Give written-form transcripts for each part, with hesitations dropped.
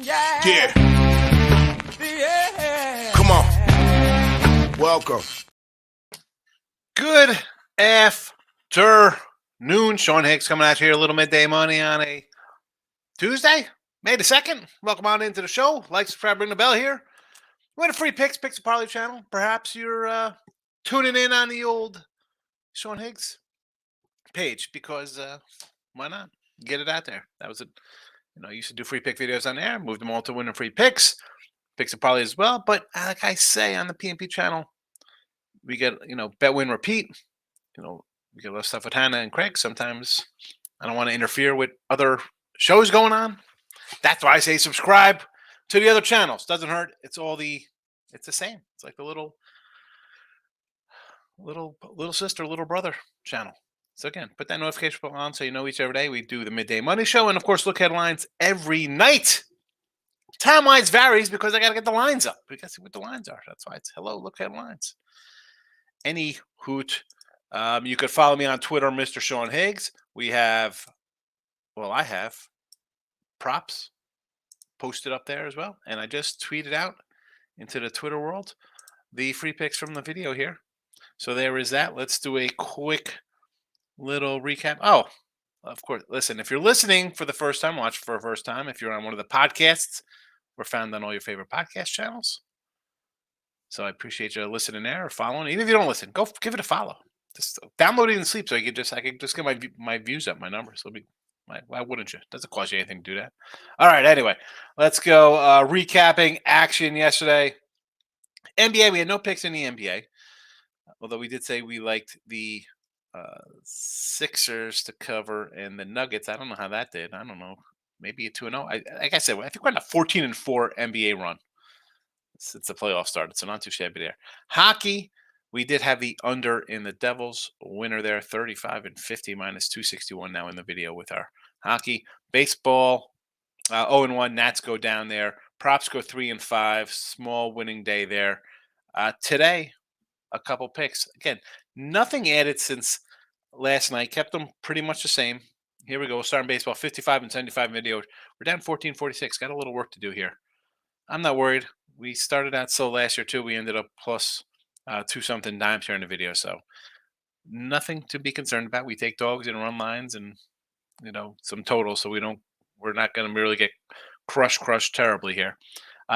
Yeah. Come on. Welcome. Good afternoon. Sean Higgs coming at you here, a little midday money on a Tuesday, May the 2nd. Welcome on into the show. Like, subscribe, ring the bell here. Win a free picks a parlay channel. Perhaps you're tuning in on the old Sean Higgs page because why not? Get it out there. That was it. I used to do free pick videos on there. Moved them all to winning free picks a parlay as well. But like I say on the PNP channel, we get bet, win, repeat. We get a lot of stuff with Hannah and Craig. Sometimes I don't want to interfere with other shows going on. That's why I say subscribe to the other channels. Doesn't hurt. It's the same. It's like the little sister, little brother channel. So again, put that notification bell on so you know each and every day we do the Midday Money Show. And of course, look headlines every night. Time-wise varies because I got to get the lines up. We got to see what the lines are. That's why it's hello, look headlines. Any hoot. You could follow me on Twitter, Mr. Sean Higgs. I have props posted up there as well. And I just tweeted out into the Twitter world the free picks from the video here. So there is that. Let's do a quick little recap. Oh, of course. Listen, if you're listening for the first time, watch for the first time. If you're on one of the podcasts, we're found on all your favorite podcast channels. So I appreciate you listening there or following. Even if you don't listen, go give it a follow. Just download it and sleep so I could just get my views up, my numbers. Why wouldn't you? Doesn't cost you anything to do that. All right. Anyway, let's go recapping action yesterday. NBA. We had no picks in the NBA, although we did say we liked the Sixers to cover and the Nuggets. I don't know how that did. I don't know. Maybe a 2-0. Like I said, I think we're on a 14-4 NBA run since the playoffs started, so not too shabby there. Hockey, we did have the under in the Devils winner there, 35-50 minus 261 now in the video with our hockey. Baseball, 0-1. Nats go down there. Props go 3-5. Small winning day there. Today, a couple picks. Again, nothing added since last night. Kept them pretty much the same. Here we go. We'll start in baseball. 55-75 video. We're down 14-46. Got a little work to do here. I'm not worried. We started out slow last year too. We ended up plus 2-something dimes here in the video. So nothing to be concerned about. We take dogs and run lines and some totals. So we're not going to really get crushed terribly here.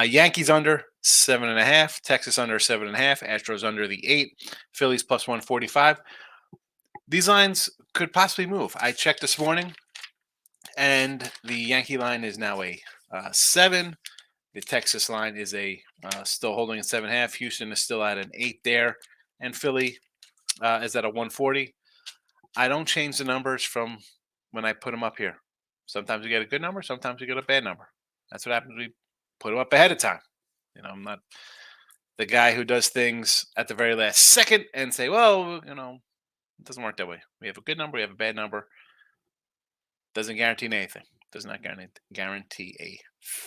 Yankees under 7.5, Texas under 7.5, Astros under the 8, Phillies plus 145. These lines could possibly move. I checked this morning, and the Yankee line is now a 7. The Texas line is still holding at 7.5. Houston is still at an 8 there, and Philly is at a 140. I don't change the numbers from when I put them up here. Sometimes we get a good number, sometimes we get a bad number. That's what happens. We put them up ahead of time. I'm not the guy who does things at the very last second and say, well, it doesn't work that way. We have a good number, we have a bad number. Doesn't guarantee anything. Does not guarantee a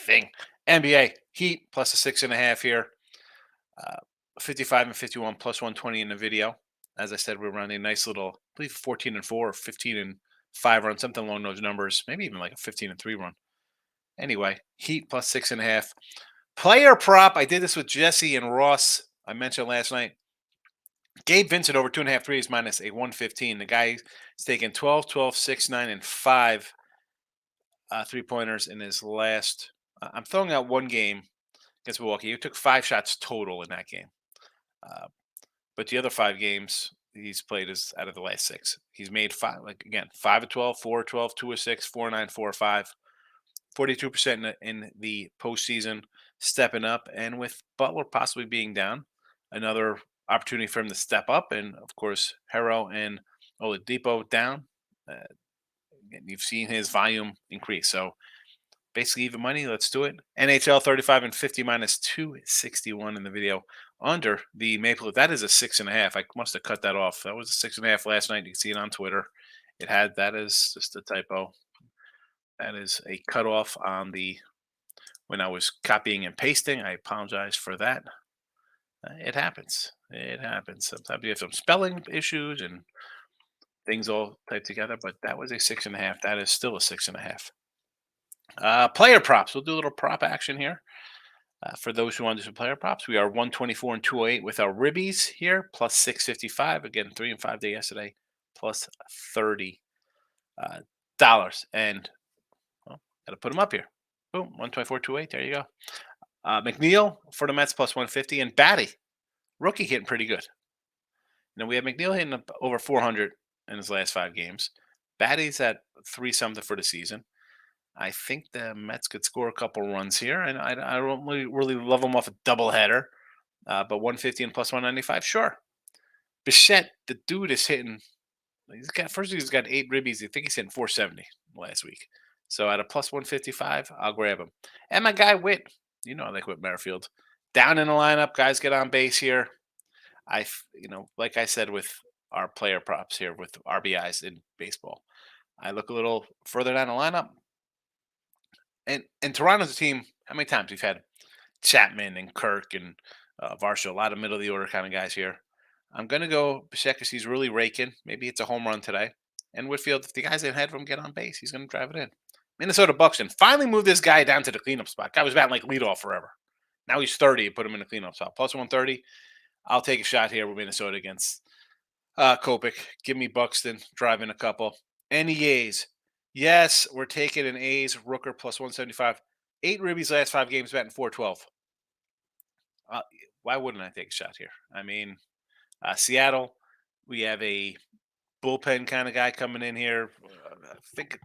thing. NBA, Heat plus a 6.5 here. 55-51 plus 120 in the video. As I said, we're running a nice little, I believe 14-4 or 15-5 run, something along those numbers. Maybe even like a 15-3 run. Anyway, Heat plus 6.5. Player prop. I did this with Jesse and Ross. I mentioned last night. Gabe Vincent over 2.5 threes minus a 115. The guy is taking 12, 6, 9, and 5 3-pointers in his last. I'm throwing out one game against Milwaukee. He took 5 shots total in that game. But the other 5 games he's played is out of the last 6. He's made 5, 5 of 12, 4 of 12, 2 of 6, 4 of 9, 4 of 5. 42% in the postseason, stepping up. And with Butler possibly being down, another opportunity for him to step up. And, of course, Hero and Oladipo down. You've seen his volume increase. So, basically, even money. Let's do it. NHL 35-50 minus 261 in the video. Under the Maple Leaf. That is a 6.5. I must have cut that off. That was a 6.5 last night. You can see it on Twitter. That is just a typo. That is a cutoff on when I was copying and pasting. I apologize for that. It happens. Sometimes you have some spelling issues and things all typed together, but that was a 6.5. That is still a 6.5. Player props. We'll do a little prop action here. For those who want to do some player props, we are 124 and 208 with our ribbies here, plus 655. Again, 3 and 5 day yesterday, plus $30. And well, got to put them up here. Boom, 124, 208. There you go. McNeil for the Mets plus 150, and Batty, rookie, hitting pretty good. Now we have McNeil hitting up over 400 in his last 5 games. Batty's at 3 something for the season. I think the Mets could score a couple runs here, and I don't really love them off a doubleheader. But 150 and plus 195, sure. Bichette, the dude is hitting. He's got 8 ribbies. I think he's hitting 470 last week. So at a plus 155, I'll grab him. And my guy Witt, I like Whit Merrifield. Down in the lineup, guys get on base here. Like I said with our player props here with RBIs in baseball, I look a little further down the lineup. And Toronto's a team, how many times we've had Chapman and Kirk and Varsho, a lot of middle of the order kind of guys here. I'm going to go Bichette because he's really raking. Maybe it's a home run today. And Whitfield, if the guys ahead of him get on base, he's going to drive it in. Minnesota Buxton finally moved this guy down to the cleanup spot. Guy was batting like leadoff forever. Now he's 30 and put him in the cleanup spot. Plus 130. I'll take a shot here with Minnesota against Kopech. Give me Buxton, driving a couple. And the A's. Yes, we're taking an A's Rooker plus 175. 8 ribbies last 5 games, batting 412. Why wouldn't I take a shot here? I mean, Seattle, we have a bullpen kind of guy coming in here. I think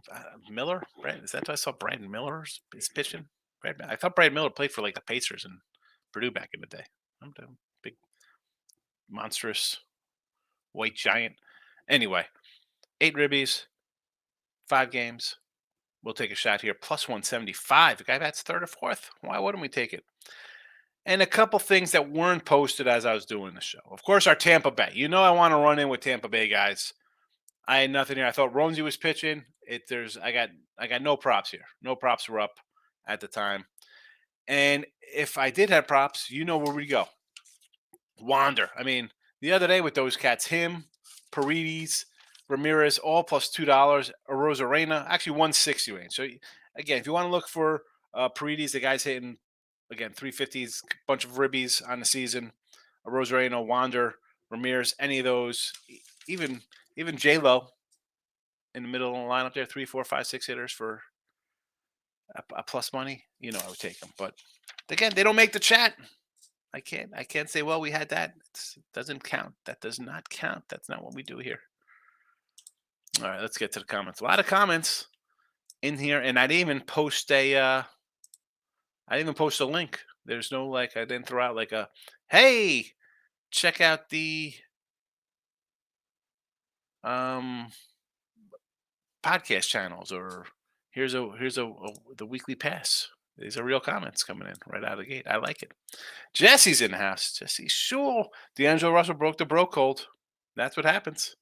Miller, right? Is that what I saw? Brandon Miller is pitching. I thought Brandon Miller played for like the Pacers and Purdue back in the day. I'm the big, monstrous white giant. Anyway, 8 ribbies, 5 games. We'll take a shot here. Plus 175. The guy bats 3rd or 4th. Why wouldn't we take it? And a couple things that weren't posted as I was doing the show. Of course, our Tampa Bay. I want to run in with Tampa Bay guys. I had nothing here. I thought Roansy was pitching. I got no props here. No props were up at the time. And if I did have props, where we go. Wander. I mean, the other day with those cats, him, Paredes, Ramirez, all plus $2. Rosarena, actually 160 range. So again, if you want to look for Paredes, the guy's hitting again 350s, bunch of ribbies on the season. Rosarena, Wander, Ramirez, any of those, even J-Lo in the middle of the lineup there, 3, 4, 5, 6 hitters for a plus money. I would take them. But again, they don't make the chat. I can't say, well, we had that. It doesn't count. That does not count. That's not what we do here. All right, let's get to the comments. A lot of comments in here, and I didn't even post a link. There's no I didn't throw out like a, hey, check out the podcast channels, or here's the weekly pass. These are real comments coming in right out of the gate. I like it. Jesse's in the house. Jesse, sure. D'Angelo Russell broke the bro code. That's what happens.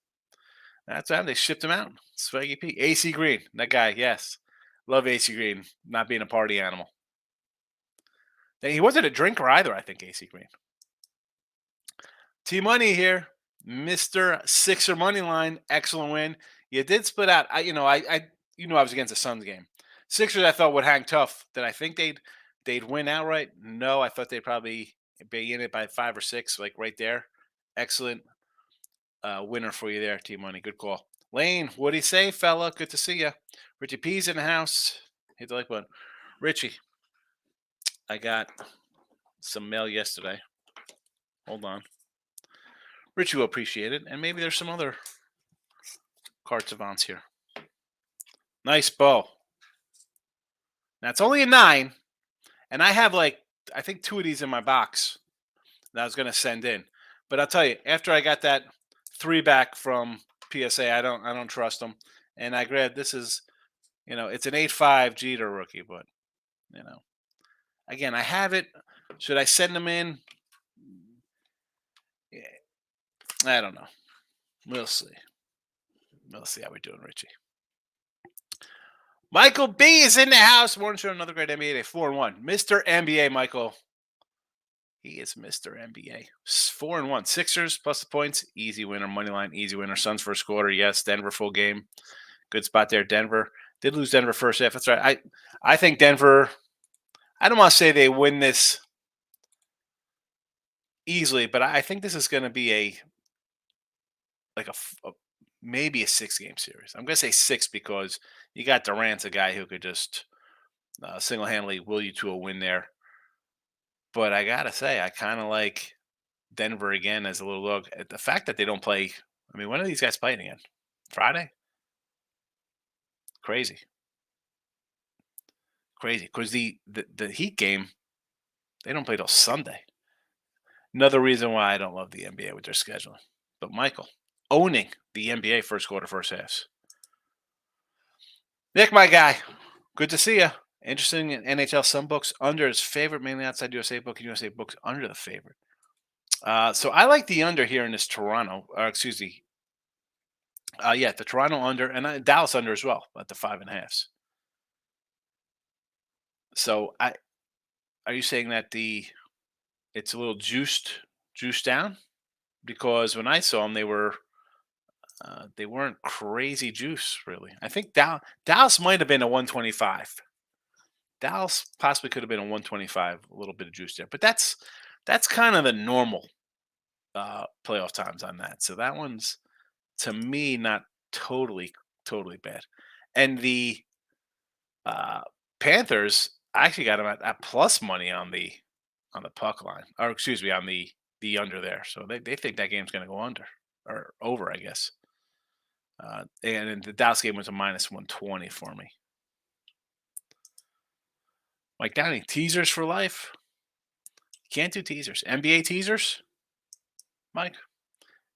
That's how they shipped him out. Swaggy P. AC Green. That guy, yes. Love AC Green. Not being a party animal. He wasn't a drinker either, I think, AC Green. T-Money here. Mr. Sixer money line. Excellent win. You did split out. I was against the Suns game. Sixers I thought would hang tough. Did I think they'd win outright? No, I thought they'd probably be in it by 5 or 6, like right there. Excellent winner for you there, T-Money. Good call. Lane, what do you say, fella? Good to see you. Richie P's in the house. Hit the like button. Richie, I got some mail yesterday. Hold on. Richie will appreciate it. And maybe there's some other card savants here. Nice bow. Now, it's only a 9. And I have I think 2 of these in my box that I was going to send in. But I'll tell you, after I got that 3 back from PSA, I don't trust them. And I grabbed, this is, it's an 8.5 Jeter rookie. But, again, I have it. Should I send them in? Yeah. I don't know. We'll see. We'll see how we're doing, Richie. Michael B is in the house. Morning show, another great NBA day. 4-1. Mr. NBA, Michael. He is Mr. NBA. 4-1. Sixers plus the points. Easy winner. Money line. Easy winner. Suns first quarter. Yes. Denver full game. Good spot there. Denver. Did lose Denver first half. That's right. I think Denver. I don't want to say they win this easily, but I think this is going to be maybe a 6-game series. I'm going to say 6 because you got Durant's a guy who could just single-handedly will you to a win there. But I gotta say, I kind of like Denver again as a little look. The fact that they don't play. I mean, when are these guys playing again? Friday? Crazy, crazy. Because the Heat game, they don't play till Sunday. Another reason why I don't love the NBA with their scheduling. But Michael, owning the NBA first quarter, first halves. Nick, my guy, good to see you. Interesting in NHL. Some books under his favorite, mainly outside USA book, and USA books under the favorite. So I like the under here in this Toronto, or excuse me, the Toronto under and Dallas under as well at the 5.5s. So are you saying that it's a little juiced down? Because when I saw them, they weren't crazy juice really. I think Dallas might have been a 125. Dallas possibly could have been a 125, a little bit of juice there, but that's kind of the normal playoff times on that. So that one's to me not totally bad. And the Panthers, I actually got them at plus money on the puck line, or excuse me, on the under there. So they think that game's going to go under or over, I guess. And the Dallas game was a minus 120 for me. Mike Downey, teasers for life. Can't do teasers. NBA teasers, Mike.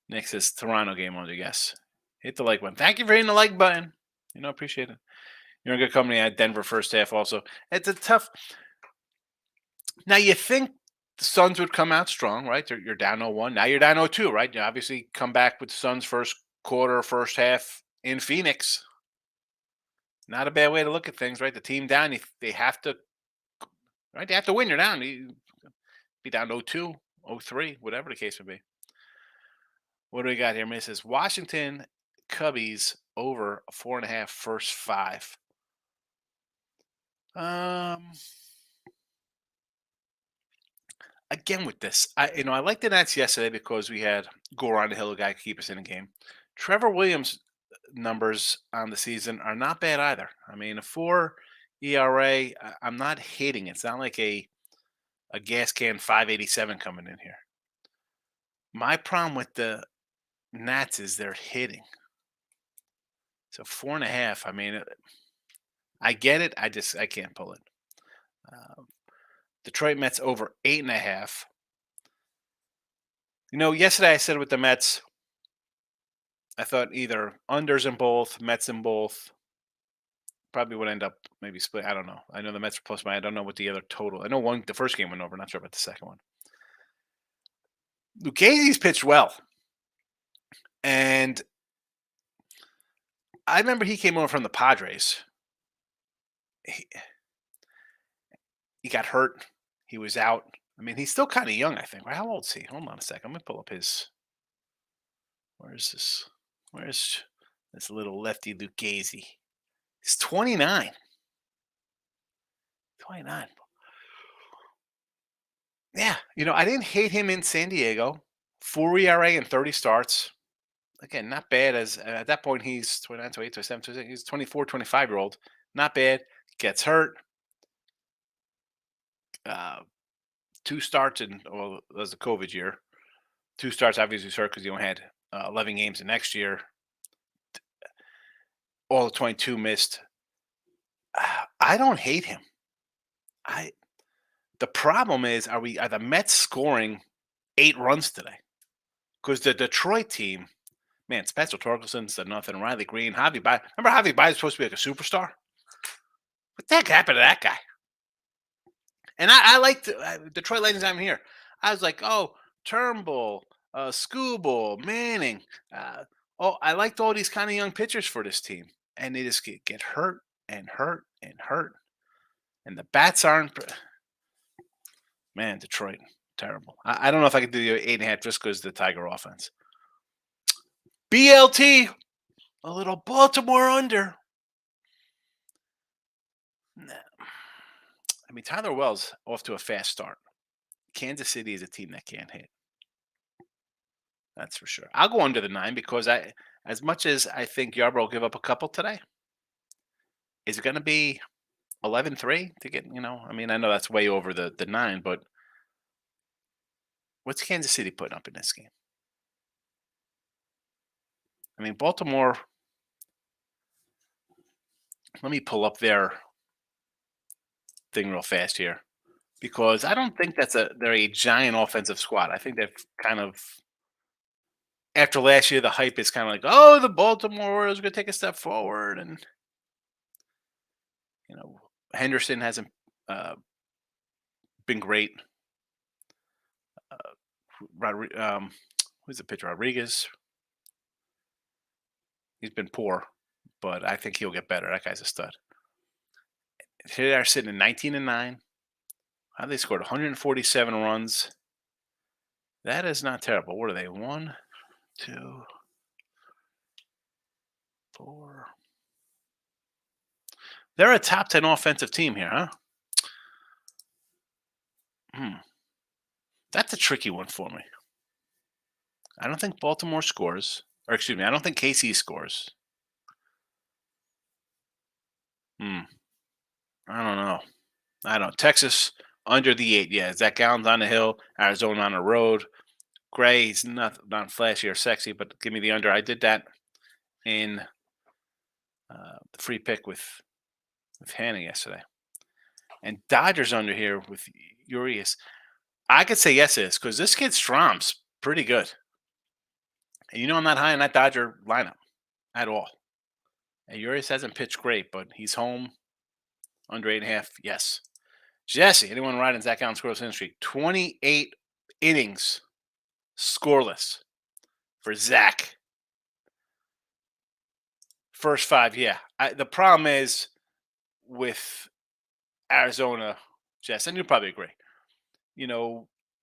Nick says Toronto game under. Yes. Hit the like button. Thank you for hitting the like button. Appreciate it. You're in good company at Denver first half also. It's a tough. Now you think the Suns would come out strong, right? You're down 0-1. Now you're down 0-2, right? You obviously come back with the Suns first quarter, first half in Phoenix. Not a bad way to look at things, right? The team down, they have to, right? They have to win. You're down. You be down 0-2, 0-3, whatever the case may be. What do we got here? It says Washington Cubbies over 4.5 first 5. Again with this, I like the Nets yesterday because we had Goran Hill, a guy to keep us in the game. Trevor Williams numbers on the season are not bad either. I mean, a 4 ERA, I'm not hating it. It's not like a gas can 587 coming in here. My problem with the Nats is they're hitting. So 4.5. I mean, I get it. I can't pull it. Detroit Mets over 8.5. Yesterday I said with the Mets, I thought either unders in both, Mets in both. Probably would end up maybe split. I don't know. I know the Mets are plus money. I don't know what the other total. I know the first game went over. Not sure about the second one. Lucchese's pitched well. And I remember he came over from the Padres. He got hurt. He was out. I mean, he's still kind of young, I think. How old is he? Hold on a second. I'm going to pull up his. Where is this? Where's this little lefty Lucchese? He's 29. 29. Yeah. I didn't hate him in San Diego. 4 ERA and 30 starts. Again, not bad. As at that point, he's 29, 28, 27, 28. He's 24, 25-year-old. Not bad. Gets hurt. 2 starts that was the COVID year. 2 starts obviously hurt because he only had 11 games the next year. All 22 missed. I don't hate him. The problem is, are the Mets scoring 8 runs today? Because the Detroit team, man, Spencer Torkelson's the nothing. Riley Green, Javi Baez. Remember Javi Baez was supposed to be like a superstar? What the heck happened to that guy? And I liked Detroit Lightning time here. I was like, oh, Turnbull, Skubal, Manning. I liked all these kind of young pitchers for this team. And they just get hurt and hurt and hurt. And the bats aren't. Man, Detroit, terrible. I don't know if I could do the 8.5 just because the Tiger offense. BLT, a little Baltimore under. Nah. I mean, Tyler Wells off to a fast start. Kansas City is a team that can't hit. That's for sure. I'll go under the 9 because as much as I think Yarbrough will give up a couple today, is it going to be 11-3 to get, I mean, I know that's way over the 9, but what's Kansas City putting up in this game? I mean, Baltimore, let me pull up their thing real fast here because I don't think they're a giant offensive squad. I think they've kind of after last year the hype is kind of like, oh, the Baltimore Orioles are going to take a step forward, and Henderson hasn't uh, been great. Who's the pitcher? Rodriguez. He's been poor, but I think he'll get better. That guy's a stud. Here they are sitting at 19-9. How they scored 147 runs. That is not terrible. What are they? 1, 2, 4. They're a top 10 offensive team here, huh? That's a tricky one for me. I don't think Baltimore scores. Or excuse me, I don't think KC scores. I don't know. I don't know. Texas under the 8. Yeah, Zach Gallen's on the hill. Arizona on the road. Gray's not flashy or sexy, but give me the under. I did that in the free pick with Hannah yesterday. And Dodgers under here with Urias. I could say yes, it is because this kid Strom's pretty good. And I'm not high on that Dodger lineup at all. And Urias hasn't pitched great, but he's home under 8.5. Yes. Jesse, anyone riding Zach Allen scoreless hitting streak? 28 innings scoreless for Zach. First 5, yeah. The problem is with Arizona, Jess, and you probably agree.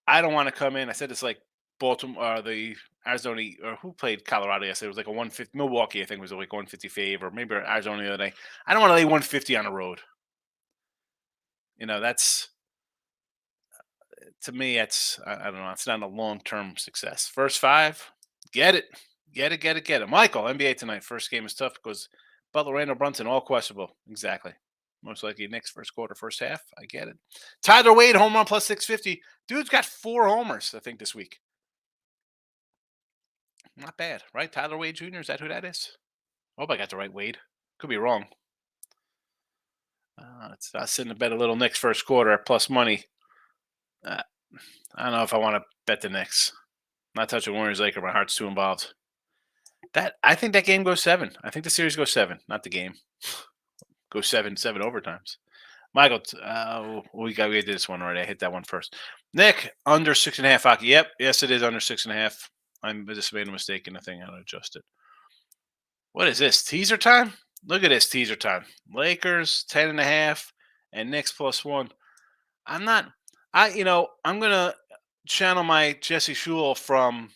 I don't want to come in. I said it's like Baltimore, the Arizona, or who played Colorado yesterday? It was like a 150. Milwaukee, I think, was like 150 fave, or maybe Arizona the other day. I don't want to lay 150 on the road. That's to me. It's I don't know. It's not a long-term success. First 5, get it. Michael, NBA tonight. First game is tough because Butler, Randall Brunson, all questionable. Exactly. Most likely next first quarter, first half. I get it. Tyler Wade, home run plus 650. Dude's got 4 homers, I think, this week. Not bad, right? Tyler Wade Jr., is that who that is? I hope I got the right Wade. Could be wrong. It's us sitting to bet a little Knicks first quarter plus money. I don't know if I want to bet the Knicks. Not touching Warriors Laker. My heart's too involved. I think that game goes 7. I think the series goes 7, not the game. Goes 7 overtimes. Michael, we did this one already. I hit that one first. Nick, under 6.5 hockey. Yep, yes, it is under 6.5. I just made a mistake in the thing. I'll adjust it. What is this? Teaser time? Look at this teaser time. Lakers 10.5 and Knicks +1. I'm gonna channel my Jesse Shule from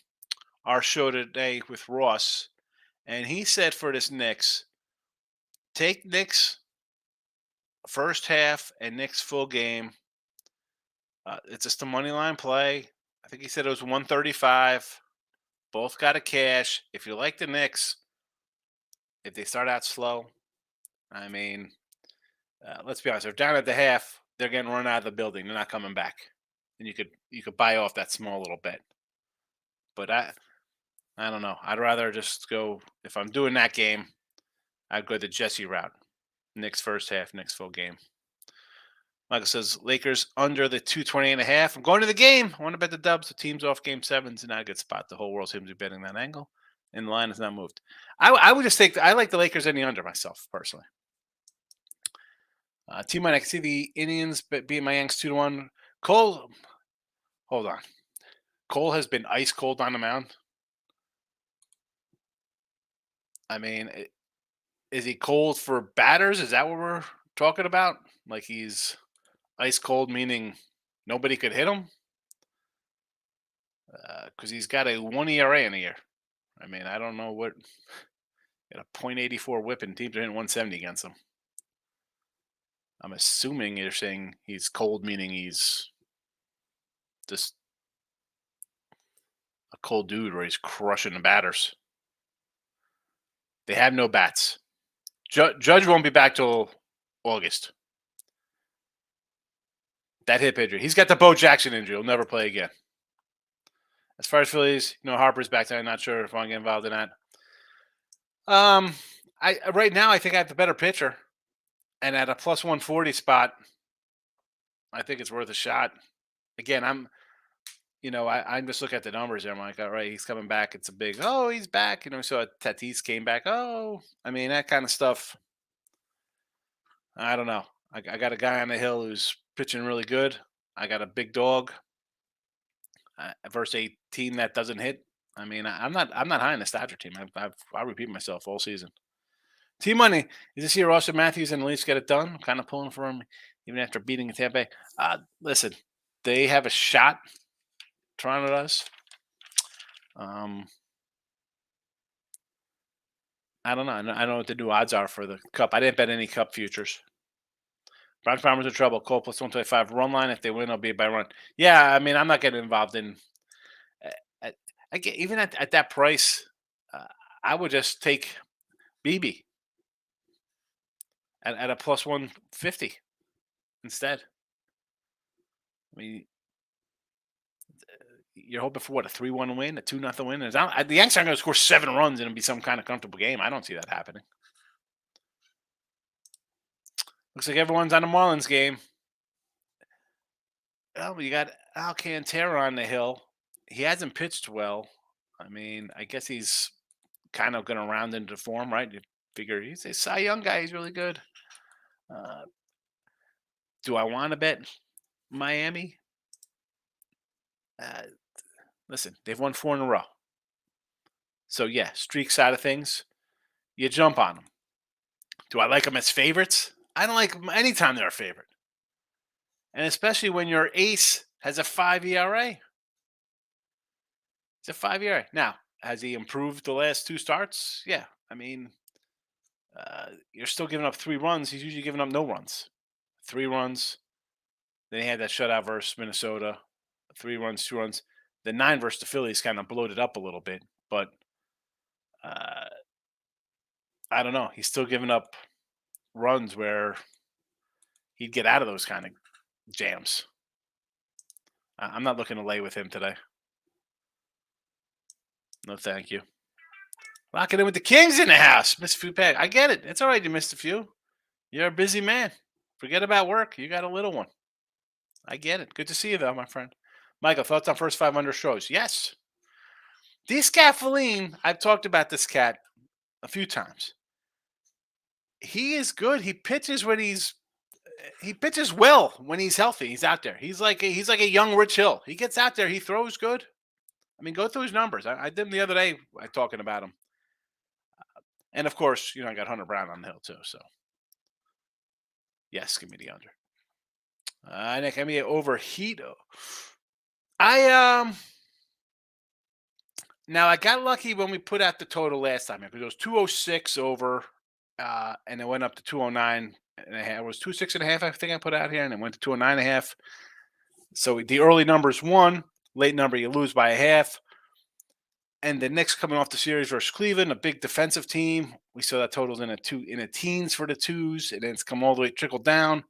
our show today with Ross, and he said for this Knicks, take Knicks first half and Knicks full game. It's just a money line play. I think he said it was 135. Both got a cash. If you like the Knicks, if they start out slow, I mean, let's be honest. They're down at the half. They're getting run out of the building. They're not coming back. And you could buy off that small little bet. But I don't know. I'd rather just go, if I'm doing that game, I'd go the Jesse route. Knicks first half, Knicks full game. Michael says Lakers under the 220.5. I'm going to the game. I want to bet the Dubs. The team's off game 7's not a good spot. The whole world seems to be betting that angle, and the line has not moved. I would just take. I like the Lakers any under myself personally. Team I can see the Indians beating my Yanks 2-1. Cole, hold on. Cole has been ice cold on the mound. I mean, is he cold for batters? Is that what we're talking about? Like he's ice cold, meaning nobody could hit him? Because he's got a 1 ERA in a year. I mean, I don't know what. Got a .84 whip and teams are hitting 170 against him. I'm assuming you're saying he's cold, meaning he's just a cold dude or he's crushing the batters. They have no bats. Judge won't be back till August. That hip injury. He's got the Bo Jackson injury. He'll never play again. As far as Phillies, Harper's back there. I'm not sure if I want to get involved in that. I right now I think I have the better pitcher, and at a plus 140 spot, I think it's worth a shot. Again, I just look at the numbers there. I'm like, all right, he's coming back. It's a big, oh, he's back. So Tatis came back. Oh, I mean, that kind of stuff. I don't know. I got a guy on the hill who's pitching really good. I got a big dog versus a team that doesn't hit. I mean, I'm not high on the Dodger team. I repeat myself all season. Team money is this year. Austin Matthews and the Leafs get it done. I'm kind of pulling for him, even after beating Tampa Bay. Listen, they have a shot. Toronto does. I don't know. I don't know what the new odds are for the Cup. I didn't bet any Cup futures. Bronx Bombers in trouble. Cole plus 125 run line. If they win, it'll be by run. Yeah, I mean, I'm not getting involved in. I get even at that price. I would just take BB at a plus 150 instead. I mean, you're hoping for what, a 3-1 win, a 2-0 win. The Yankees aren't going to score 7 runs and it'll be some kind of comfortable game. I don't see that happening. Looks like everyone's on the Marlins game. Oh, you got Alcantara on the hill. He hasn't pitched well. I mean, I guess he's kind of going to round into form, right? You figure he's a Cy Young guy. He's really good. Do I want to bet Miami? Listen, they've won 4 in a row. So, yeah, streak side of things, you jump on them. Do I like them as favorites? I don't like them anytime they're a favorite. And especially when your ace has a 5 ERA. It's a 5 ERA. Now, has he improved the last 2 starts? Yeah. I mean, you're still giving up 3 runs. He's usually giving up no runs. 3 runs. Then he had that shutout versus Minnesota. 3 runs, 2 runs. The 9 versus the Phillies kind of bloated up a little bit. But I don't know. He's still giving up runs where he'd get out of those kind of jams. I'm not looking to lay with him today. No, thank you. Locking in with the Kings in the house. Missed a few packs. I get it. It's all right. You missed a few. You're a busy man. Forget about work. You got a little one. I get it. Good to see you, though, my friend. Michael, thoughts on first 500 shows? Yes. Descaffoline, I've talked about this cat a few times. He is good. He pitches well when he's healthy. He's out there. He's like a young Rich Hill. He gets out there. He throws good. I mean, go through his numbers. I did him the other day talking about him. And of course, I got Hunter Brown on the hill too. So yes, give me the under. Nick, give me overheat. Now I got lucky when we put out the total last time because it was 206 over, and it went up to 209 and a half. It was 206 and a half. I think I put out here, and it went to 209 and a half. So the early numbers won, late number you lose by a half. And the Knicks coming off the series versus Cleveland, a big defensive team. We saw that totals in a teens for the twos, and then it's come all the way trickled down.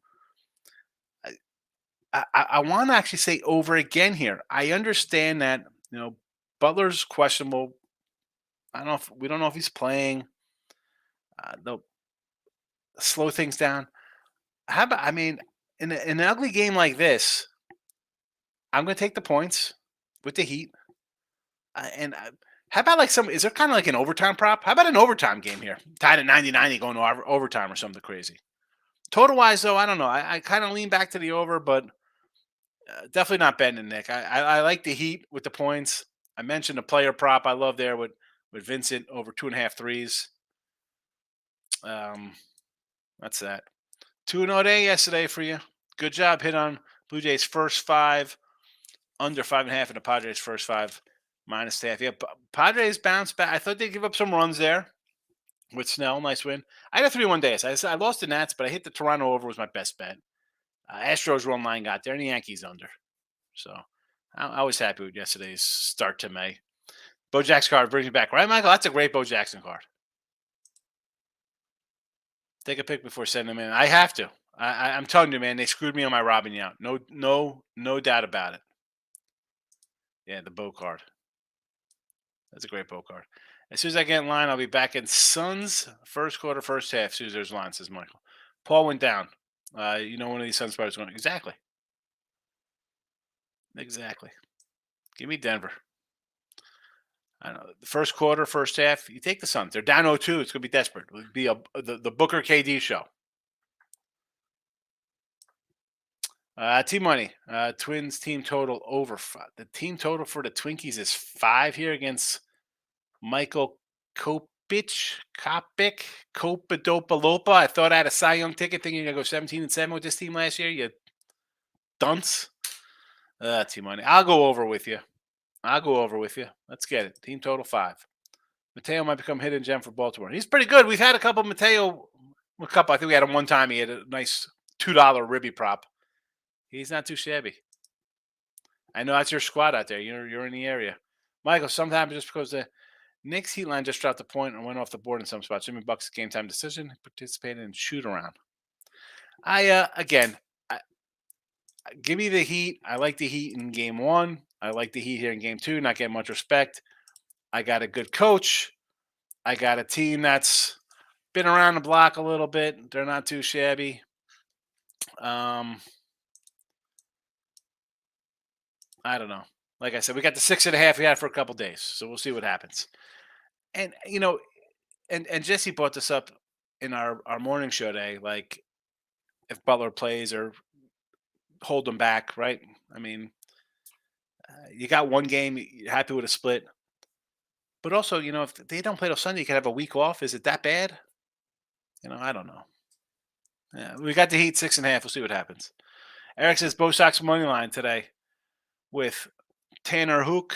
I want to actually say over again here. I understand that Butler's questionable. We don't know if he's playing. They'll slow things down. How about? I mean, in an ugly game like this, I'm going to take the points with the Heat. How about is there kind of like an overtime prop? How about an overtime game here? Tied at 90-90 going to overtime or something crazy. Total-wise, though, I don't know. I kind of lean back to the over, but definitely not betting it, Nick. I like the Heat with the points. I mentioned a player prop I love there with Vincent over 2.5 threes. That's that. 2-0 day yesterday for you. Good job. Hit on Blue Jays' first 5, under 5.5, and the Padres' first 5. -1/2. Yeah, Padres bounced back. I thought they'd give up some runs there. with Snell. Nice win. I had a 3-1 day. I lost the Nats, but I hit the Toronto over was my best bet. Astros run line got there, and the Yankees under. So I was happy with yesterday's start to May. Bo Jackson card brings me back, right, Michael? That's a great Bo Jackson card. Take a pic before sending them in. I have to. I'm telling you, man, they screwed me on my Robin Yount. No doubt about it. Yeah, the Bo card. That's a great Bo card. As soon as I get in line, I'll be back in Suns first quarter, first half. As soon as there's line, says Michael. Paul went down. One of these Suns players going exactly. Give me Denver. I don't know. The first quarter, first half, you take the Suns. They're down 0-2. It's going to be desperate. It would be the Booker KD show. T-Money. Twins team total over. The team total for the Twinkies is 5 here against Michael Kopich. Copadopalopa. I thought I had a Cy Young ticket thinking you're going to go 17-7 with this team last year. You dunce. T-Money. I'll go over with you. Let's get it. Team total 5. Mateo might become hidden gem for Baltimore. He's pretty good. We've had a couple. Mateo, I think we had him one time. He had a nice $2 ribby prop. He's not too shabby. I know that's your squad out there. You're in the area. Michael, sometimes just because the Knicks heat line just dropped a point and went off the board in some spots. Jimmy Buck's game time decision. Participated in shoot around. Give me the Heat. I like the Heat in game 1. I like the Heat here in game 2. Not getting much respect. I got a good coach. I got a team that's been around the block a little bit. They're not too shabby. I don't know. Like I said, we got the 6.5 we had for a couple days, so we'll see what happens. And and Jesse brought this up in our morning show today. Like, if Butler plays or hold them back, right? I mean, you got one game, you're happy with a split. But also, if they don't play till Sunday, you can have a week off. Is it that bad? I don't know. Yeah, we got the Heat 6.5. We'll see what happens. Eric says Bo Sox money line today with Tanner Houck,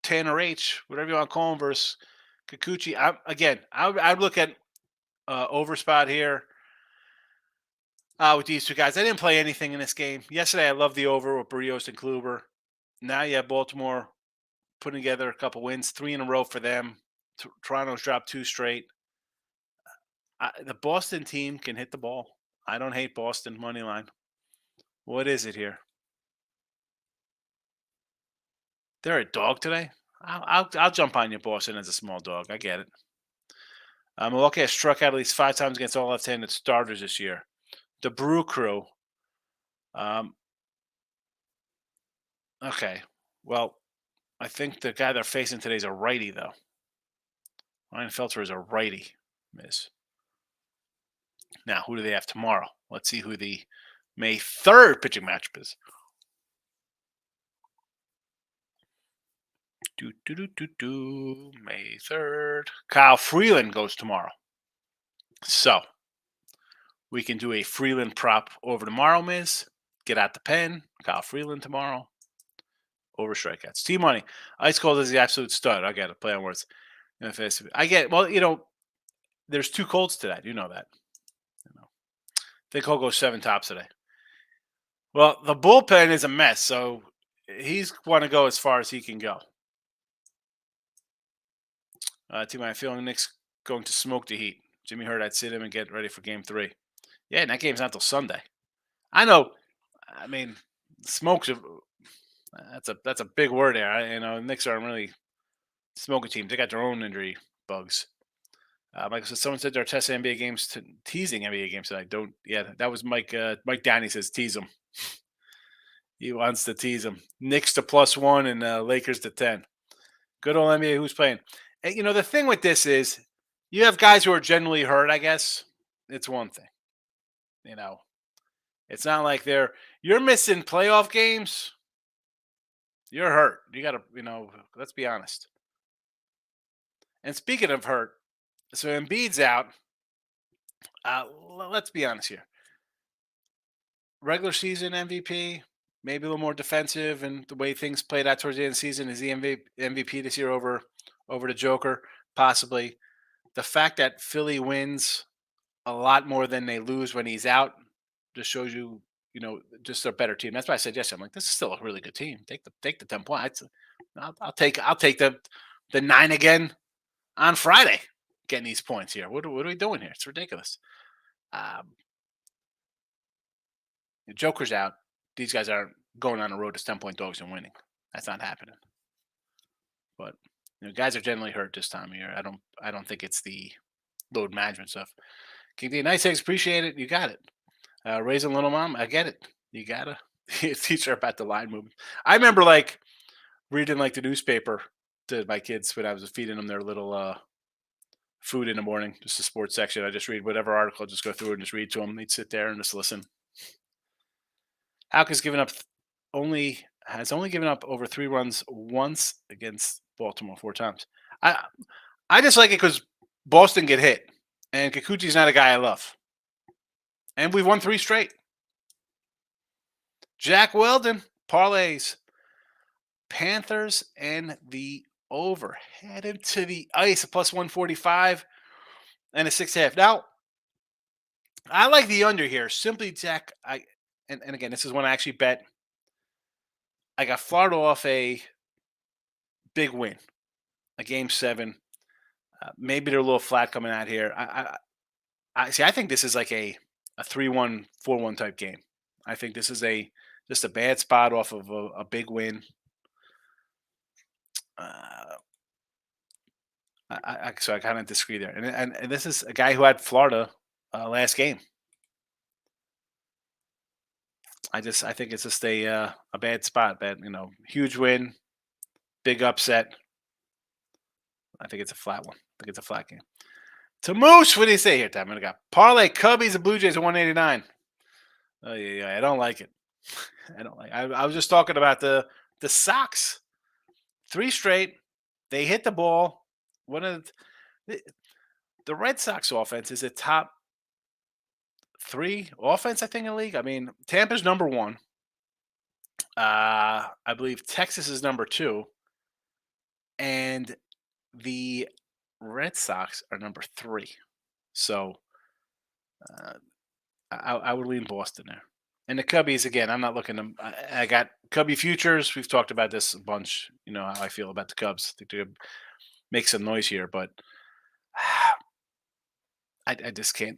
Tanner H, whatever you want to call him, versus Kikuchi. I'd look at over spot here with these two guys. I didn't play anything in this game. Yesterday, I loved the over with Barrios and Kluber. Now you have Baltimore putting together a couple wins, 3 in a row for them. Toronto's dropped 2 straight. The Boston team can hit the ball. I don't hate Boston money line. What is it here? They're a dog today. I'll jump on you, Boston, as a small dog. I get it. Milwaukee has struck out at least 5 times against all left-handed starters this year. The Brew Crew. Okay. Well, I think the guy they're facing today is a righty, though. Ryan Felter is a righty, miss. Now, who do they have tomorrow? Let's see who the May 3rd pitching matchup is. May 3rd. Kyle Freeland goes tomorrow. So, we can do a Freeland prop over tomorrow, Miz. Get out the pen. Kyle Freeland tomorrow. Over strikeouts. T-Money. Ice Cold is the absolute stud. I get it. Play on words. I get it. Well, there's 2 colds today. You know that. I think he'll go 7 tops today. Well, the bullpen is a mess, so he's want to go as far as he can go. T-Money, feeling the Knicks going to smoke the Heat. Jimmy Hurt, I'd sit him and get ready for game 3. Yeah, and that game's not until Sunday. I know. I mean, smokes. That's a big word there. Knicks aren't really smoking team. They got their own injury bugs. Michael says someone said they're testing NBA games, teasing NBA games tonight. Don't. Yeah, that was Mike. Mike Downey says tease them. He wants to tease them. Knicks to +1 and Lakers to 10. Good old NBA. Who's playing? And, the thing with this is, you have guys who are generally hurt. I guess it's one thing. It's not like you're missing playoff games. You're hurt. You got to, let's be honest. And speaking of hurt, so Embiid's out. Let's be honest here. Regular season MVP, maybe a little more defensive, and the way things played out towards the end of the season, is the MVP this year over the Joker. possibly. The fact that Philly wins a lot more than they lose when he's out just shows you, just a better team. That's why I said yesterday. I'm like, this is still a really good team. Take the 10 points. I'll take the 9 again on Friday. Getting these points here. What are we doing here? It's ridiculous. Um, the Joker's out. These guys aren't going on the road as 10-point dogs and winning. That's not happening. But guys are generally hurt this time of year. I don't think it's the load management stuff. King D, nice eggs, appreciate it. You got it. Raising little mom, I get it. You gotta teach her about the line movement. I remember reading the newspaper to my kids when I was feeding them their little food in the morning, just the sports section. I just read whatever article, just go through it and just read to them. They'd sit there and just listen. Hauk has only given up over 3 runs once against Baltimore 4 times. I just like it because Boston get hit, and Kikuchi's not a guy I love. And we've won 3 straight. Jack Weldon, parlays, Panthers and the over. Headed to the ice, a plus 145 and a 6.5. Now, I like the under here. Simply, Jack, and again, this is when I actually bet. I got Florida off a big win, a game 7. Maybe they're a little flat coming out here. I see. I think this is like a 3-1, 4-1 type game. I think this is just a bad spot off of a big win. So I kind of disagree there. And this is a guy who had Florida last game. I think it's just a bad spot. Huge win, big upset. I think it's a flat one. I think it's a flat game. To Moose, what do you say here, Tom? I got parlay Cubbies and Blue Jays at 189. Oh yeah, I don't like it. I don't like. I was just talking about the Sox. 3 straight. They hit the ball. The Red Sox offense is a top 3 offense, I think, in the league. I mean, Tampa's number 1. I believe Texas is number 2. And the Red Sox are number 3. So I would lean Boston there. And the Cubbies, again, I'm not looking to. I got Cubby futures. We've talked about this a bunch. You know how I feel about the Cubs. I think they're going to make some noise here, but I just can't.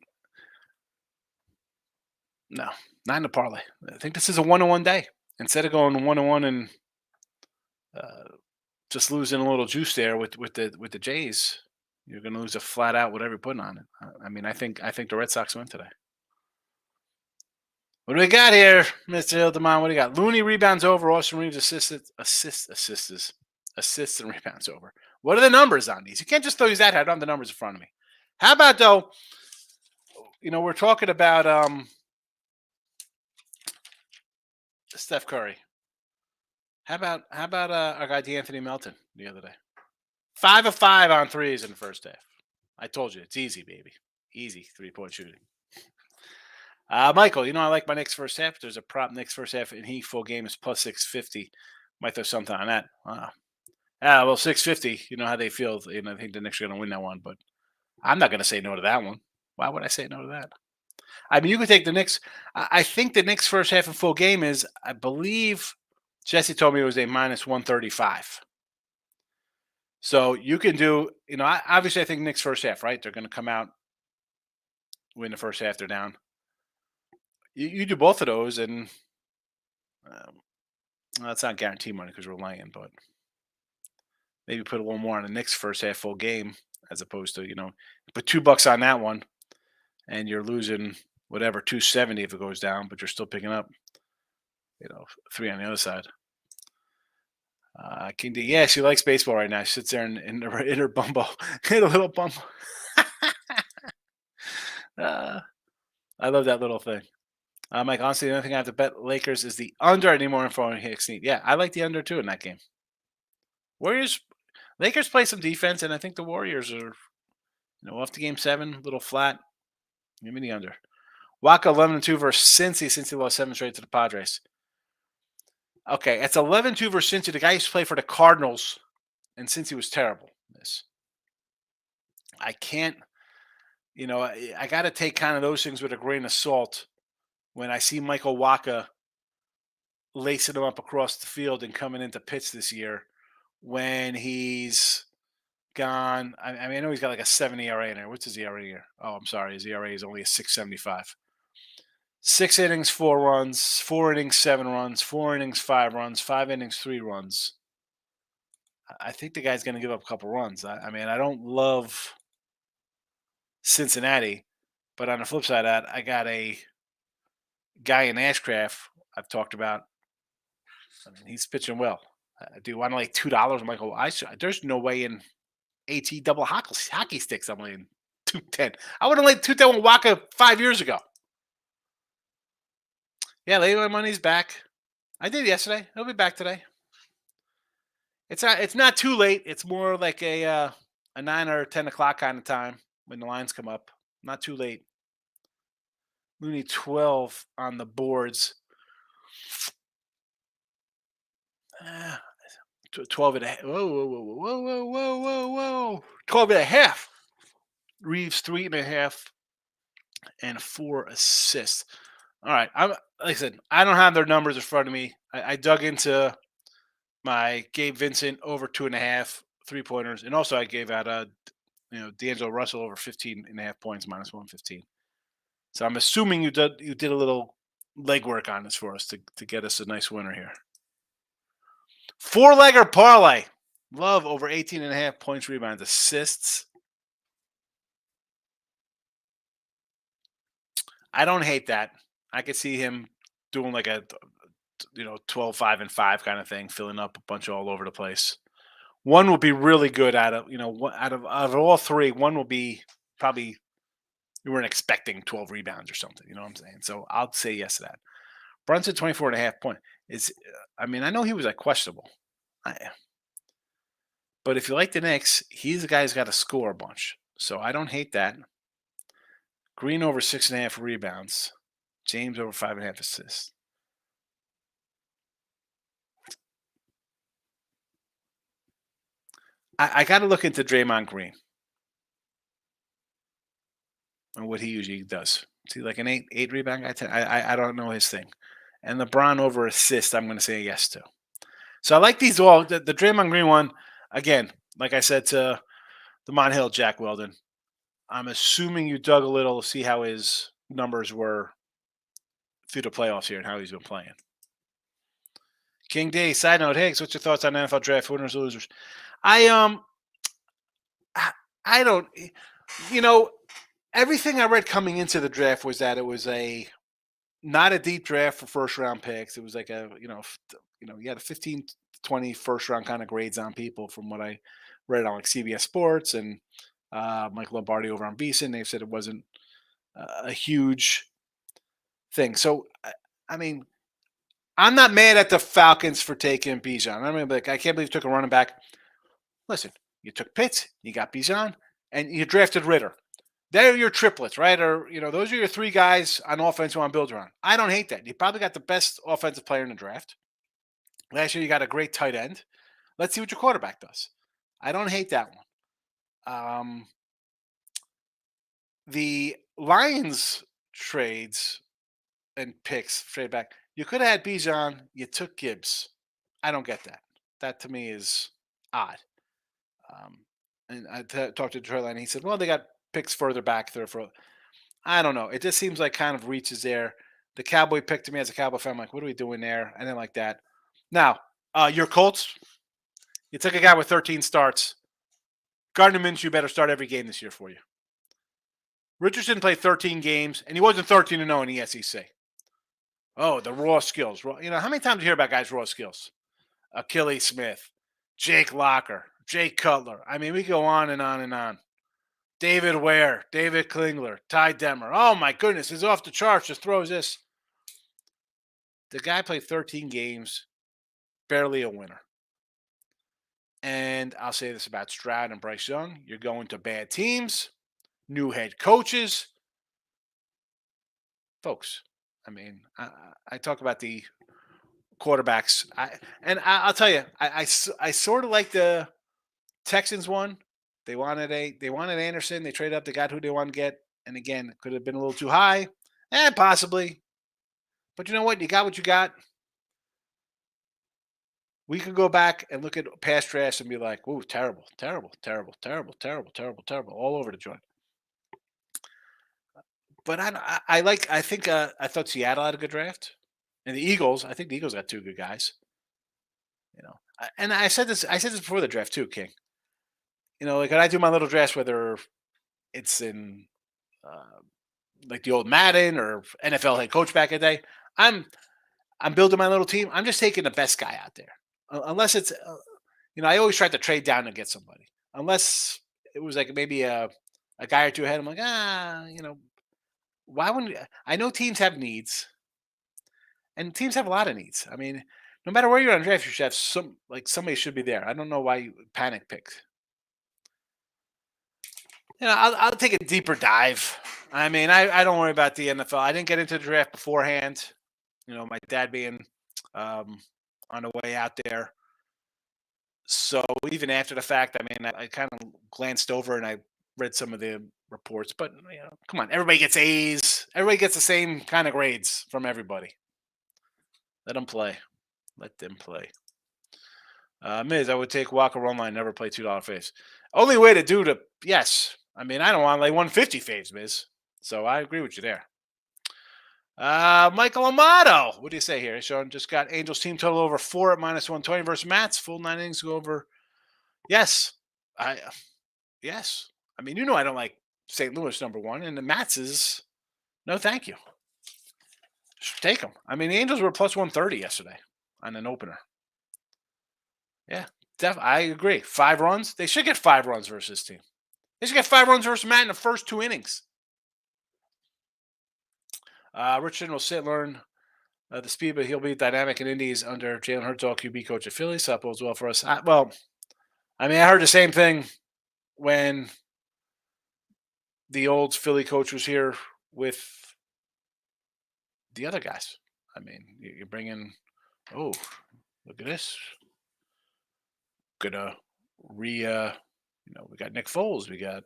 No, not in the parlay. I think this is a 1-1 day. Instead of going 1-1 and just losing a little juice there with the Jays, you're going to lose a flat out whatever you're putting on it. I mean, I think the Red Sox win today. What do we got here, Mr. Hildeman? What do you got? Looney rebounds over. Austin Reeves assists and rebounds over. What are the numbers on these? You can't just throw these out. I don't have the numbers in front of me. How about, though, we're talking about Steph Curry. How about our guy D'Anthony Melton the other day? 5 of 5 on threes in the first half. I told you, it's easy, baby. Easy 3-point shooting. Michael, I like my Knicks first half. There's a prop Knicks first half, and he full game is plus 650. Might throw something on that. Well, 650. You know how they feel. I think the Knicks are going to win that one, but I'm not going to say no to that one. Why would I say no to that? I mean, you could take the Knicks. I think the Knicks first half and full game is, I believe, Jesse told me it was a minus 135. So you can do, obviously I think Knicks first half, right? They're going to come out, win the first half, they're down. You do both of those, and that's not guaranteed money because we're laying, but maybe put a little more on the Knicks first half full game as opposed to, put $2 on that one, and you're losing whatever, 270 if it goes down, but you're still picking up, 3 on the other side. King D, yeah, she likes baseball right now. She sits there in her bumbo, in a little bumbo. I love that little thing. Mike, honestly, the only thing I have to bet Lakers is the under. I need more info on Hicks. Yeah, I like the under too in that game. Lakers play some defense, and I think the Warriors are, off to game 7, a little flat. Give me the under. Waka 11-2 versus Cincy. Cincy lost 7 straight to the Padres. Okay, it's 11-2 versus Cincy. The guy used to play for the Cardinals, and Cincy was terrible. I can't, I got to take kind of those things with a grain of salt when I see Michael Waka lacing them up across the field and coming into pits this year when he's gone. I mean, I know he's got like a 7 ERA in there. What's his ERA here? Oh, I'm sorry. His ERA is only a 6.75. 6 innings, 4 runs, 4 innings, 7 runs, 4 innings, 5 runs, 5 innings, 3 runs. I think the guy's going to give up a couple runs. I mean, I don't love Cincinnati, but on the flip side of that, I got a guy in Ashcraft I've talked about. I mean, he's pitching well. Do you want to like $2? I'm like, oh, there's no way in AT double hockey sticks I'm laying 210. I would have laid 210 with Waka 5 years ago. Yeah, lay my money's back. I did yesterday. It'll be back today. It's not too late. It's more like a 9 or 10 o'clock kind of time when the lines come up. Not too late. Looney 12 on the boards. 12 and a half. Whoa. 12 and a half. Reeves 3.5 and 4 assists. All right. Like I said, I don't have their numbers in front of me. I dug into my Gabe Vincent over 2.5 3-pointers. And also I gave out D'Angelo Russell over 15.5 points minus 115. So I'm assuming you did a little legwork on this for us to get us a nice winner here. 4-legger parlay. Love over 18.5 points, rebounds, assists. I don't hate that. I could see him doing like a 12, 5, and 5 kind of thing, filling up a bunch all over the place. One will be really good out of all three. One will be probably you weren't expecting 12 rebounds or something. You know what I'm saying? So I'll say yes to that. Brunson 24.5 point is. I mean, I know he was like questionable, but if you like the Knicks, he's the guy who's got to score a bunch. So I don't hate that. Green over 6.5 rebounds. James over 5.5 assists. I got to look into Draymond Green and what he usually does. Is he like an eight rebound guy? I don't know his thing. And LeBron over assist, I'm going to say yes to. So I like these all. The Draymond Green one, again, like I said to the Mont Hill Jack Weldon, I'm assuming you dug a little to see how his numbers were through the playoffs here and how he's been playing. King D, side note, Higgs, what's your thoughts on NFL draft winners, losers? I don't, everything I read coming into the draft was that it was not a deep draft for first round picks. It was like you had a 15, 20 first round kind of grades on people from what I read on like CBS Sports and Mike Lombardi over on VSiN. They've said it wasn't a huge thing. So, I mean, I'm not mad at the Falcons for taking Bijan. I mean, like, I can't believe you took a running back. Listen, you took Pitts, you got Bijan, and you drafted Ritter. They're your triplets, right? Or, those are your three guys on offense who want to build around. I don't hate that. You probably got the best offensive player in the draft. Last year, you got a great tight end. Let's see what your quarterback does. I don't hate that one. The Lions trades and picks trade back. You could have had Bijan. You took Gibbs. I don't get that. That to me is odd. And I talked to Detroit Line. He said, "Well, they got picks further back there for." I don't know. It just seems like kind of reaches there. The Cowboy picked me as a Cowboy fan. I'm like, what are we doing there? I didn't like that. Now, your Colts. You took a guy with 13 starts. Gardner Minshew better start every game this year for you. Richardson played 13 games, and he wasn't 13-0 in the SEC. Oh, the raw skills. How many times do you hear about guys' raw skills? Achilles Smith, Jake Locker, Jake Cutler. I mean, we go on and on and on. David Ware, David Klingler, Ty Demmer. Oh, my goodness. He's off the charts. Just throws this. The guy played 13 games, barely a winner. And I'll say this about Stroud and Bryce Young. You're going to bad teams, new head coaches. Folks, I mean, I talk about the quarterbacks. I'll tell you, I sort of like the Texans one They wanted Anderson. They traded up. They got who they wanted to get. And again, it could have been a little too high. Possibly. But you know what? You got what you got. We could go back and look at past drafts and be like, "Ooh, terrible, terrible, terrible, terrible, terrible, terrible, terrible," all over the joint. But I think I thought Seattle had a good draft, and the Eagles. I think the Eagles got two good guys. And I said this. I said this before the draft too, King. Like when I do my little drafts, whether it's in uh, like the old Madden or NFL head coach back in the day, I'm I'm building my little team. I'm just taking the best guy out there, unless it's I always try to trade down to get somebody, unless it was like maybe a guy or two ahead. I'm like why wouldn't I know teams have needs and teams have a lot of needs. I mean, no matter where you're on draft, you should have somebody should be there. I don't know why you panic picked. I'll take a deeper dive. I mean, I don't worry about the NFL. I didn't get into the draft beforehand. My dad being on the way out there. So even after the fact, I mean, I kind of glanced over and I read some of the reports. But come on, everybody gets A's. Everybody gets the same kind of grades from everybody. Let them play. Let them play. Miz, I would take Walker online, never play $2 faves. Only way to do yes. I mean, I don't want to lay 150 faves, Miz. So I agree with you there. Michael Amato, what do you say here? Sean just got Angels team total over 4 at -120 versus Mats. Full 9 innings go over. Yes. Yes. I mean, I don't like St. Louis #1, and the Mats is no thank you. Take them. I mean, the Angels were plus 130 yesterday on an opener. Yeah, I agree. 5 runs. They should get 5 runs versus this team. They should get 5 runs versus Matt in the first 2 innings. Richard will sit learn the speed, but he'll be dynamic in Indies under Jalen Herzog, QB coach of Philly. So that bodes well for us. I heard the same thing when the old Philly coach was here with the other guys. I mean, you bring in, look at this. Gonna we got Nick Foles. We got,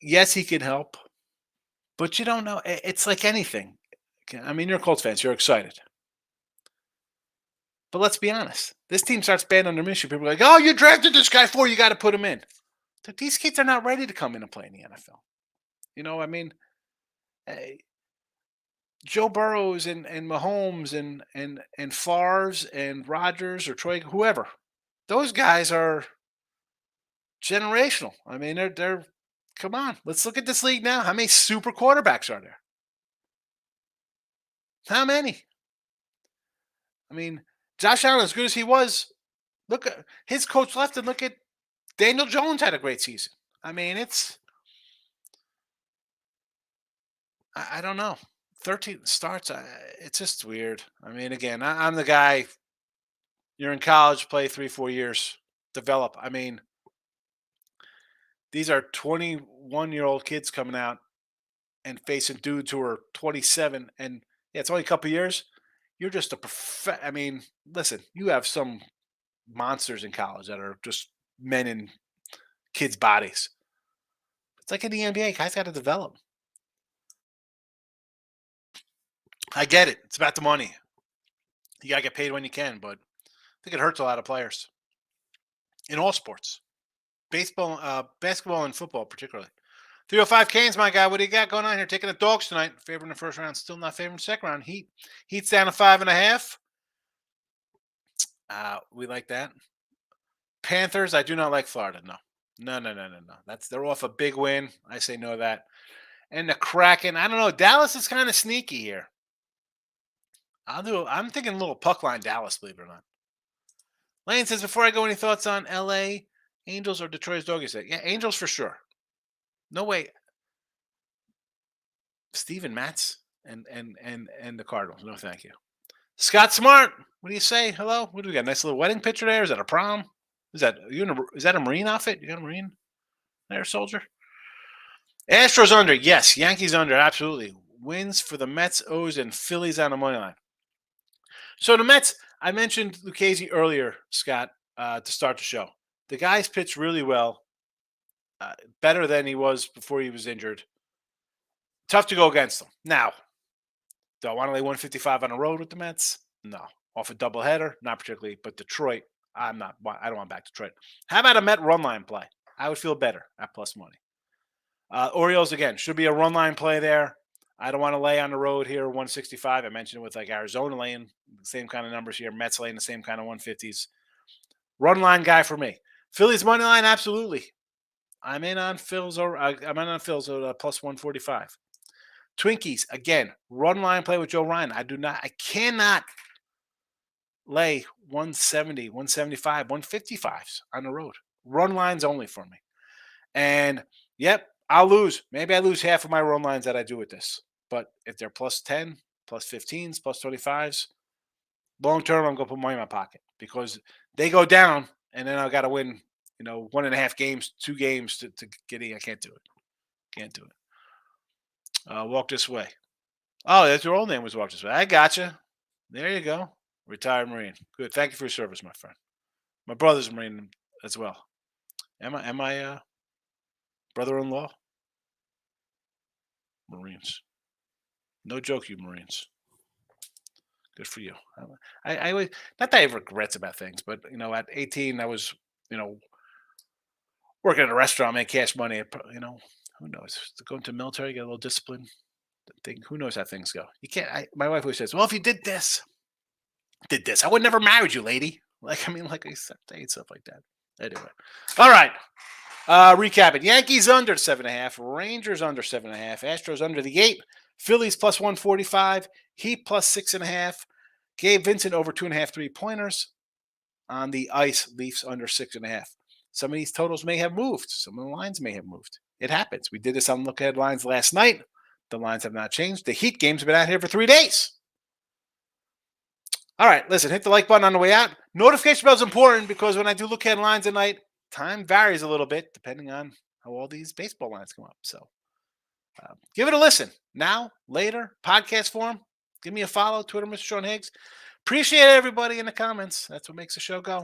yes, he can help, but you don't know. It's like anything. I mean, you're a Colts fans. You're excited. But let's be honest. This team starts bad under mission. People are like, oh, you drafted this guy for, you got to put him in. These kids are not ready to come in and play in the NFL. I mean, Joe Burrows and Mahomes and Favre's and Rodgers or Troy, whoever. Those guys are generational. I mean, they're come on. Let's look at this league now. How many super quarterbacks are there? How many? I mean, Josh Allen, as good as he was, look at his coach left and look at Daniel Jones had a great season. I mean, I don't know. 13 starts. It's just weird. I mean, again, I'm the guy. You're in college, play 3-4 years, develop. I mean, these are 21-year-old kids coming out and facing dudes who are 27, and it's only a couple years. You're just I mean, listen, you have some monsters in college that are just men in kids' bodies. It's like in the NBA, guys got to develop. I get it. It's about the money. You got to get paid when you can, but I think it hurts a lot of players in all sports, baseball, basketball, and football particularly. 305 Canes, my guy. What do you got going on here? Taking the Dogs tonight. Favoring the first round, still not favoring the second round. Heat's down to 5.5. We like that. Panthers, I do not like Florida. No. They're off a big win. I say no to that. And the Kraken, I don't know. Dallas is kind of sneaky here. I'm thinking a little puck line Dallas, believe it or not. Lane says, before I go, any thoughts on LA Angels or Detroit's Doggies? Yeah, Angels for sure. No way. Steven Matz and the Cardinals. No, thank you. Scott Smart, what do you say? Hello. What do we got? Nice little wedding picture there. Is that a prom? Is that a Marine outfit? You got a Marine there, soldier? Astros under. Yes. Yankees under. Absolutely. Wins for the Mets, O's, and Phillies on the money line. So the Mets, I mentioned Lucchesi earlier, Scott, to start the show. The guy's pitched really well, better than he was before he was injured. Tough to go against him. Now, do I want to lay 155 on the road with the Mets? No. Off a doubleheader? Not particularly. But Detroit, I don't want back Detroit. How about a Met run line play? I would feel better at plus money. Orioles, again, should be a run line play there. I don't want to lay on the road here 165. I mentioned it with like Arizona laying the same kind of numbers here. Mets laying the same kind of 150s. Run line guy for me. Phillies money line, absolutely. I'm in on Phil's at plus 145. Twinkies, again, run line play with Joe Ryan. I cannot lay 170, 175, 155s on the road. Run lines only for me. And yep, I'll lose. Maybe I lose half of my run lines that I do with this. But if they're plus 10, plus 15s, plus 25s, long term, I'm going to put money in my pocket because they go down and then I've got to win, 1.5 games, 2 games to get in. I can't do it. Can't do it. Walk this way. Oh, that's your old name was Walk This Way. I gotcha. There you go. Retired Marine. Good. Thank you for your service, my friend. My brother's a Marine as well. Am I brother-in-law? Marines. No joke, you Marines. Good for you. I always, not that I have regrets about things, but at 18, I was, working at a restaurant, make cash money. Who knows? To go into the military, get a little discipline. Who knows how things go? You can't. My wife always says, "Well, if you did this, I would never married you, lady." Like I said, stuff like that. Anyway, all right. Recap it. Yankees under 7.5. Rangers under 7.5. Astros under the 8. Phillies plus 145. Heat plus 6.5. Gabe Vincent over 2.5 3-pointers. On the ice, Leafs under 6.5. Some of these totals may have moved. Some of the lines may have moved. It happens. We did this on Look Ahead Lines last night. The lines have not changed. The Heat games have been out here for 3 days. All right, listen, hit the like button on the way out. Notification bell is important because when I do Look Ahead Lines at night, time varies a little bit depending on how all these baseball lines come up. So give it a listen. Now, later, podcast form. Give me a follow. Twitter, Mr. Sean Higgs. Appreciate everybody in the comments. That's what makes the show go.